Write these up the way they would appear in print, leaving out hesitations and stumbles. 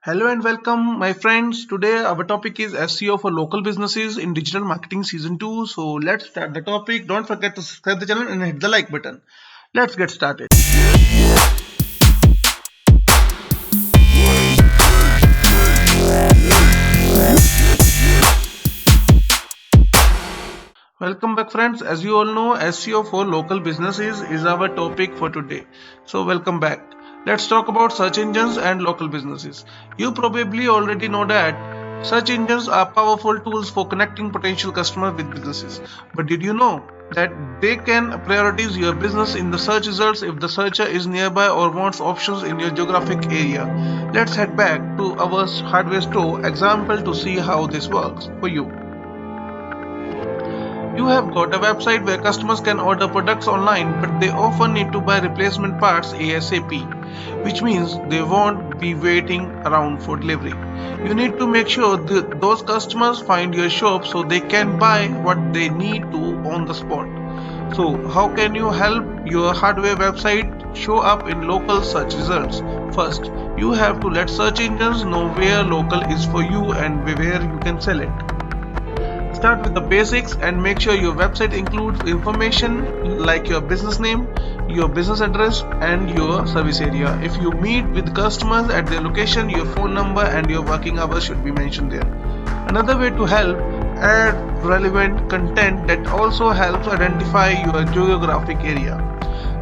Hello and welcome, my friends. Today, our topic is SEO for local businesses in digital marketing season 2. So, let's start the topic. Don't forget to subscribe the channel and hit the like button. Let's get started. Welcome back, friends. As you all know, SEO for local businesses is our topic for today. So, welcome back. Let's talk about search engines and local businesses. You probably already know that search engines are powerful tools for connecting potential customers with businesses. But did you know that they can prioritize your business in the search results if the searcher is nearby or wants options in your geographic area? Let's head back to our hardware store example to see how this works for you. You have got a website where customers can order products online, but they often need to buy replacement parts ASAP, which means they won't be waiting around for delivery. You need to make sure that those customers find your shop so they can buy what they need to on the spot. So, how can you help your hardware website show up in local search results? First, you have to let search engines know where local is for you and where you can sell it. Start with the basics and make sure your website includes information like your business name, your business address, and your service area. If you meet with customers at their location, your phone number and your working hours should be mentioned there. Another way to help, add relevant content that also helps identify your geographic area.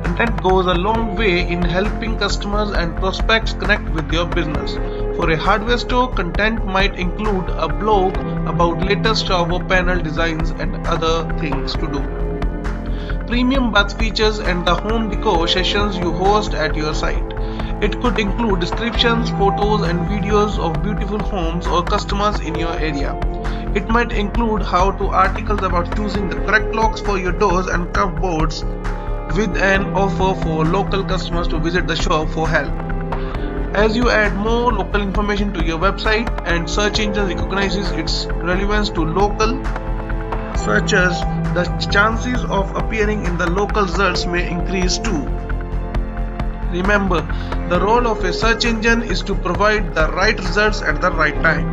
Content goes a long way in helping customers and prospects connect with your business. For a hardware store, content might include a blog about latest shower panel designs and other things to do. Premium bath features and the home decor sessions you host at your site. It could include descriptions, photos, and videos of beautiful homes or customers in your area. It might include how-to articles about choosing the correct locks for your doors and cupboards, with an offer for local customers to visit the shop for help. As you add more local information to your website and search engine recognizes its relevance to local searchers, the chances of appearing in the local results may increase too. Remember, the role of a search engine is to provide the right results at the right time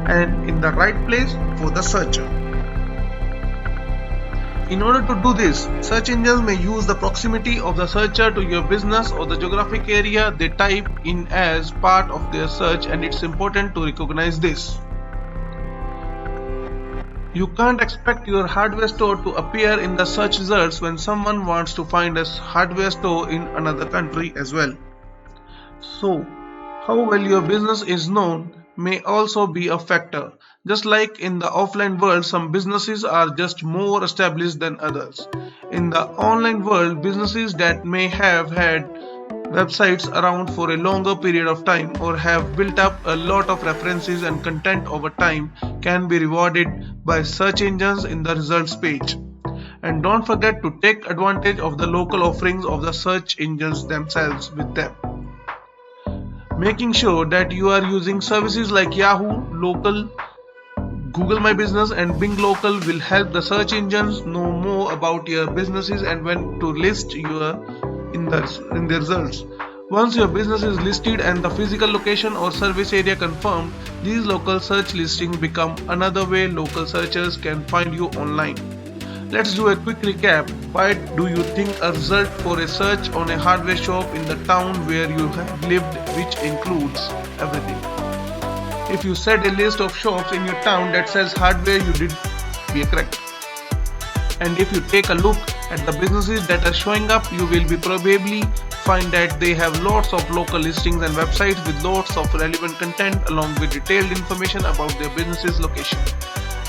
and in the right place for the searcher. In order to do this, search engines may use the proximity of the searcher to your business or the geographic area they type in as part of their search, and it's important to recognize this. You can't expect your hardware store to appear in the search results when someone wants to find a hardware store in another country as well. So, how well your business is known may also be a factor. Just like in the offline world, some businesses are just more established than others. In the online world, businesses that may have had websites around for a longer period of time or have built up a lot of references and content over time can be rewarded by search engines in the results page. And don't forget to take advantage of the local offerings of the search engines themselves with them. Making sure that you are using services like Yahoo Local, Google My Business, and Bing Local will help the search engines know more about your businesses and when to list your in the results. Once your business is listed and the physical location or service area confirmed, these local search listings become another way local searchers can find you online. Let's do a quick recap. Why do you think a result for a search on a hardware shop in the town where you have lived, which includes everything? If you set a list of shops in your town that sells hardware, you did be correct. And if you take a look at the businesses that are showing up, you will be probably find that they have lots of local listings and websites with lots of relevant content along with detailed information about their business's location.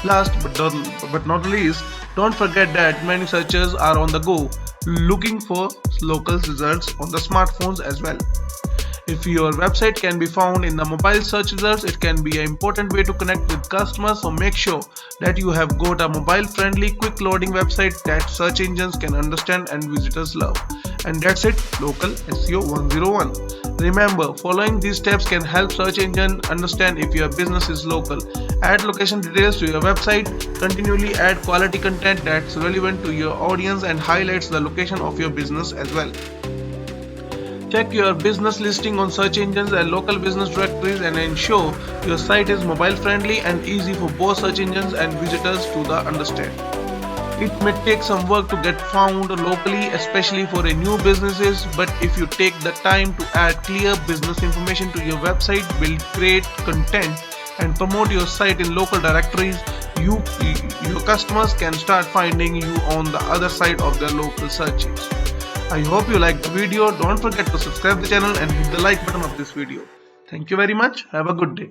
Last but not least, don't forget that many searchers are on the go looking for local results on the smartphones as well. If your website can be found in the mobile search results, it can be an important way to connect with customers, so make sure that you have got a mobile-friendly, quick-loading website that search engines can understand and visitors love. And that's it, Local SEO 101. Remember, following these steps can help search engine understand if your business is local. Add location details to your website, continually add quality content that's relevant to your audience and highlights the location of your business as well. Check your business listing on search engines and local business directories and ensure your site is mobile friendly and easy for both search engines and visitors to understand. It may take some work to get found locally, especially for a new businesses, but if you take the time to add clear business information to your website, build great content and promote your site in local directories, your customers can start finding you on the other side of their local searches. I hope you liked the video. Don't forget to subscribe the channel and hit the like button of this video. Thank you very much. Have a good day.